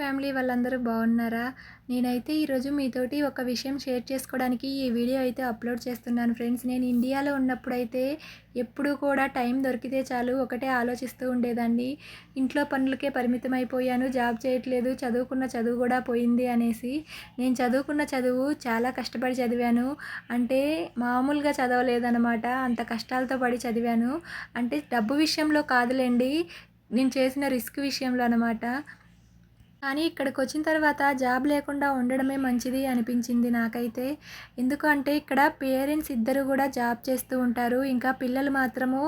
Family వాళ్ళందరూ బాగున్నారా? నేనైతే ఈరోజు మీతోటి ఒక విషయం షేర్ చేసుకోవడానికి ఈ వీడియో అయితే అప్లోడ్ చేస్తున్నాను ఫ్రెండ్స్. నేను ఇండియాలో ఉన్నప్పుడైతే ఎప్పుడూ కూడా టైం దొరికితే చాలు ఒకటే ఆలోచిస్తూ ఉండేదాన్ని. ఇంట్లో పనులకే పరిమితం అయిపోయాను, జాబ్ చేయట్లేదు, చదువుకున్న చదువు కూడా పోయింది అనేసి. నేను చదువుకున్న చదువు చాలా కష్టపడి చదివాను. అంటే మామూలుగా చదవలేదనమాట. అంత కష్టాలతో పడి చదివాను. అంటే డబ్బు విషయంలో కాదులేండి, నేను చేసిన రిస్క్ విషయంలో అనమాట. కానీ ఇక్కడికొచ్చిన తర్వాత జాబ్ లేకుండా ఉండడమే మంచిది అనిపించింది నాకైతే. ఎందుకంటే ఇక్కడ పేరెంట్స్ ఇద్దరు కూడా జాబ్ చేస్తూ ఉంటారు. ఇంకా పిల్లలు మాత్రము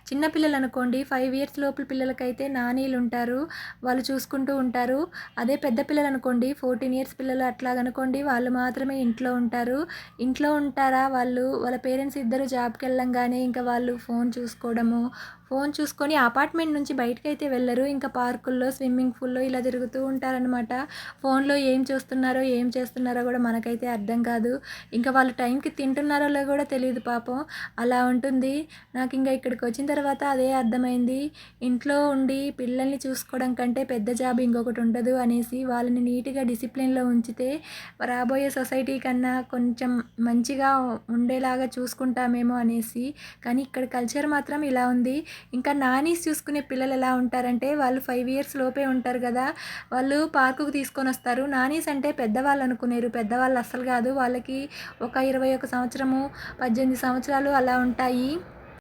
చిన్న పిల్లలనుకోండి 5 ఇయర్స్ లోపల పిల్లలకైతే నానీలుంటారు. వాళ్ళు చూసుకుంటూ ఉంటారు. అదే పెద్ద పిల్లలనుకోండి 14 ఇయర్స్ పిల్లలు అట్లాగనుకోండి, వాళ్ళు మాత్రమే ఇంట్లో ఉంటారు. ఇంట్లో ఉంటారా వాళ్ళు, వాళ్ళ పేరెంట్స్ ఇద్దరు జాబ్‌కెళ్ళంగానే ఇంకా వాళ్ళు ఫోన్ చూసుకొని అపార్ట్మెంట్ నుంచి బయటకైతే వెళ్ళరు. ఇంకా పార్కుల్లో, స్విమ్మింగ్ పూల్‌లో ఇలా తిరుగుతూ ఉంటారనమాట. ఫోన్‌లో ఏం చూస్తున్నారో, ఏం చేస్తున్నారో కూడా మనకైతే అర్థం కాదు. ఇంకా వాళ్ళు టైంకి తింటున్నారో లేదో కూడా తెలీదు పాపం. అలా ఉంటుంది. నాకింక ఇక్కడికి వచ్చిన తర్వాత అదే అర్థమైంది. ఇంట్లో ఉండి పిల్లల్ని చూసుకోవడం కంటే పెద్ద జాబ్ ఇంకొకటి ఉండదు అనేసి, వాళ్ళని నీట్‌గా డిసిప్లిన్‌లో ఉంచితే రాబోయే సొసైటీ కన్నా కొంచెం మంచిగా ఉండేలాగా చూసుకుంటామేమో అనేసి. కానీ ఇక్కడ కల్చర్ మాత్రం ఇలా ఉంది. ఇంకా నానీస్ చూసుకునే పిల్లలు ఎలా ఉంటారంటే, వాళ్ళు 5 ఇయర్స్ లోపే ఉంటారు కదా, వాళ్ళు పార్కుకు తీసుకొని వస్తారు. నానీస్ అంటే పెద్దవాళ్ళు అనుకునేరు. పెద్దవాళ్ళు అస్సలు కాదు. వాళ్ళకి ఒక 21 సంవత్సరము, 18 సంవత్సరాలు అలా ఉంటాయి.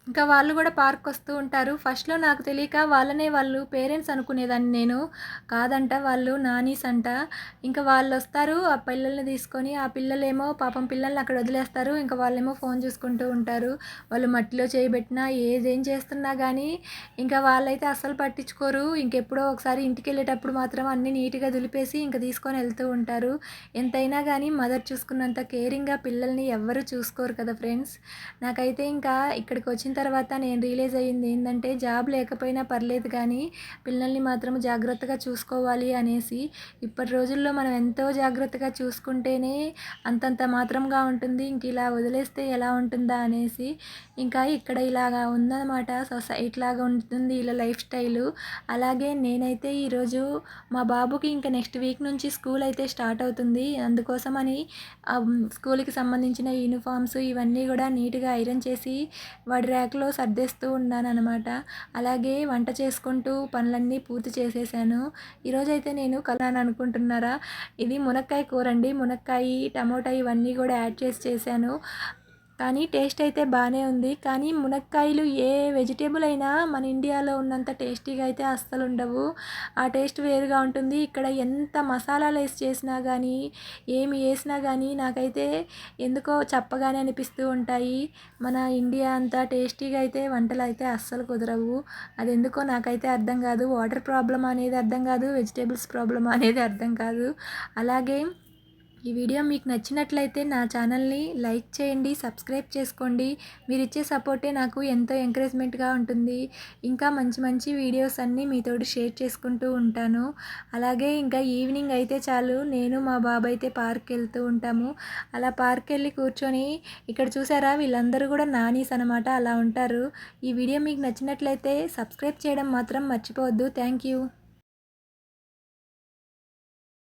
ఇంకా వాళ్ళు కూడా పార్క్‌కొస్తూ ఉంటారు. ఫస్ట్‌లో నాకు తెలియక వాళ్ళు పేరెంట్స్ అనుకునేదాన్ని నేను. కాదంట, వాళ్ళు నానీస్ అంట. ఇంకా వాళ్ళొస్తారు ఆ పిల్లల్ని తీసుకొని. ఆ పిల్లలేమో పాపం పిల్లల్ని అక్కడ వదిలేస్తారు. ఇంకా వాళ్ళేమో ఫోన్ చూసుకుంటూ ఉంటారు. వాళ్ళు మట్టిలో చేయి పెట్టినా, ఏదేం చేస్తున్నా గానీ ఇంకా వాళ్ళైతే అస్సలు పట్టించుకోరు. ఇంకెప్పుడో ఒకసారి ఇంటికెళ్ళేటప్పుడు మాత్రం అన్నీ నీట్‌గా దులిపేసి ఇంక తీసుకొని వెళ్తూ ఉంటారు. ఎంతైనా గానీ మదర్ చూసుకున్నంత కేరింగ్‌గా పిల్లల్ని ఎవ్వరు చూసుకోరు కదా ఫ్రెండ్స్. నాకైతే ఇంకా ఇక్కడికొచ్చిన తర్వాత నేను రియలైజ్ అయ్యింది ఏంటంటే, జాబ్ లేకపోయినా పర్లేదు కానీ పిల్లల్ని మాత్రం జాగ్రత్తగా చూసుకోవాలి అనేసి. ఇప్పటి రోజుల్లో మనం ఎంతో జాగ్రత్తగా చూసుకుంటేనే అంతంత మాత్రంగా ఉంటుంది. ఇంక ఇలా వదిలేస్తే ఎలా ఉంటుందా అనేసి. ఇంకా ఇక్కడ ఇలాగా ఉందన్నమాట. ఇట్లాగా ఉంటుంది ఇలా లైఫ్ స్టైలు. అలాగే నేనైతే ఈరోజు మా బాబుకి ఇంకా నెక్స్ట్ వీక్ నుంచి స్కూల్ అయితే స్టార్ట్ అవుతుంది. అందుకోసమని స్కూల్‌కి సంబంధించిన యూనిఫామ్స్ ఇవన్నీ కూడా నీట్‌గా ఐరన్ చేసి వాడి ర్యాక్‌లో సర్దేస్తూ ఉన్నాననమాట. అలాగే వంట చేసుకుంటూ పనులన్నీ పూర్తి చేసేసాను. ఈరోజైతే నేను అనుకుంటున్నారా? ఇది మునక్కాయ కూరండి. మునక్కాయి, టమోటా ఇవన్నీ కూడా యాడ్ చేసి చేశాను. కానీ టేస్ట్ అయితే బాగానే ఉంది. కానీ మునక్కాయలు ఏ వెజిటేబుల్ అయినా మన ఇండియాలో ఉన్నంత టేస్టీగా అయితే అస్సలు ఉండవు. ఆ టేస్ట్ వేరుగా ఉంటుంది. ఇక్కడ ఎంత మసాలాలు వేసి చేసినా కానీ, ఏమి వేసినా కానీ నాకైతే ఎందుకో చప్పగానే అనిపిస్తూ ఉంటాయి. మన ఇండియా అంత టేస్టీగా అయితే వంటలు అయితే అస్సలు కుదరవు. అది ఎందుకో నాకైతే అర్థం కాదు. వాటర్ ప్రాబ్లమ్ అనేది అర్థం కాదు, వెజిటేబుల్స్ ప్రాబ్లమ్ అనేది అర్థం కాదు. అలాగే ఈ వీడియో మీకు నచ్చినట్లయితే నా ఛానల్ని లైక్ చేయండి, సబ్స్క్రైబ్ చేసుకోండి. మీరు ఇచ్చే సపోర్టే నాకు ఎంతో ఎంకరేజ్మెంట్గా ఉంటుంది. ఇంకా మంచి మంచి వీడియోస్ అన్నీ మీతోటి షేర్ చేసుకుంటూ ఉంటాను. అలాగే ఇంకా ఈవినింగ్ అయితే చాలు, నేను మా బాబు అయితే పార్క్కి వెళ్తూ ఉంటాము. అలా పార్క్కి వెళ్ళి కూర్చొని ఇక్కడ చూసారా, వీళ్ళందరూ కూడా నానీస్ అనమాట. అలా ఉంటారు. ఈ వీడియో మీకు నచ్చినట్లయితే సబ్స్క్రైబ్ చేయడం మాత్రం మర్చిపోవద్దు. Thank you.